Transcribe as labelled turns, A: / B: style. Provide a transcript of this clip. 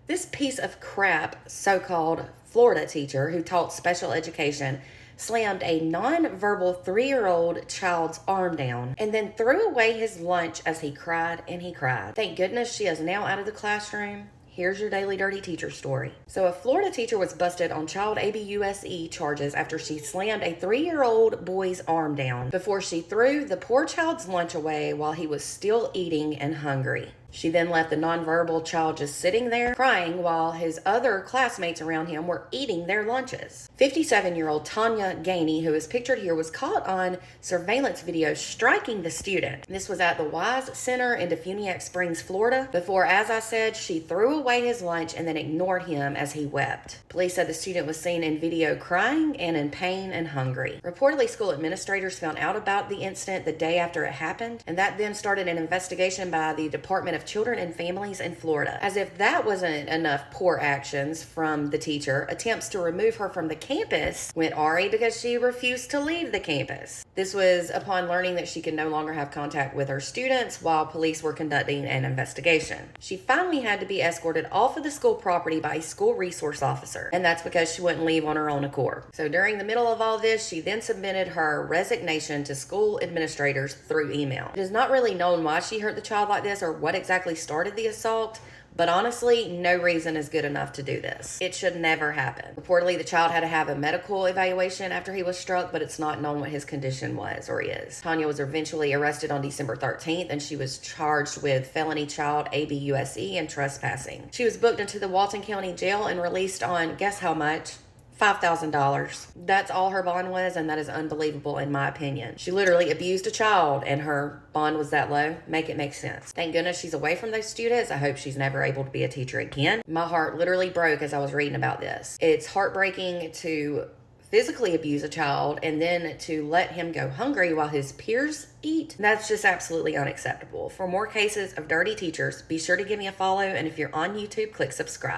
A: This piece of crap, so-called Florida teacher who taught special education, slammed a nonverbal 3-year-old child's arm down and then threw away his lunch as he cried and he cried. Thank goodness she is now out of the classroom. Here's your Daily Dirty Teacher story. So a Florida teacher was busted on child ABUSE charges after she slammed a 3-year-old boy's arm down before she threw the poor child's lunch away while he was still eating and hungry. She then left the nonverbal child just sitting there crying while his other classmates around him were eating their lunches. 57-year-old Tanya Gainey, who is pictured here, was caught on surveillance video striking the student. This was at the Wise Center in Defuniak Springs, Florida, before, as I said, she threw away his lunch and then ignored him as he wept. Police said the student was seen in video crying and in pain and hungry. Reportedly, school administrators found out about the incident the day after it happened, and that then started an investigation by the Department of Children and Families in Florida. As if that wasn't enough poor actions from the teacher, attempts to remove her from the campus went awry because she refused to leave the campus. This was upon learning that she could no longer have contact with her students while police were conducting an investigation. She finally had to be escorted off of the school property by a school resource officer, and that's because she wouldn't leave on her own accord. So during the middle of all this, she then submitted her resignation to school administrators through email. It is not really known why she hurt the child like this or what exactly started the assault, but honestly, no reason is good enough to do this. It should never happen. Reportedly, the child had to have a medical evaluation after he was struck, but it's not known what his condition was or is. Tanya was eventually arrested on December 13th, and she was charged with felony child ABUSE and trespassing. She was booked into the Walton County Jail and released on, guess how much? $5,000. That's all her bond was, and that is unbelievable in my opinion. She literally abused a child and her bond was that low. Make it make sense. Thank goodness she's away from those students. I hope she's never able to be a teacher again. My heart literally broke as I was reading about this. It's heartbreaking to physically abuse a child and then to let him go hungry while his peers eat. That's just absolutely unacceptable. For more cases of dirty teachers, be sure to give me a follow, and if you're on YouTube, click subscribe.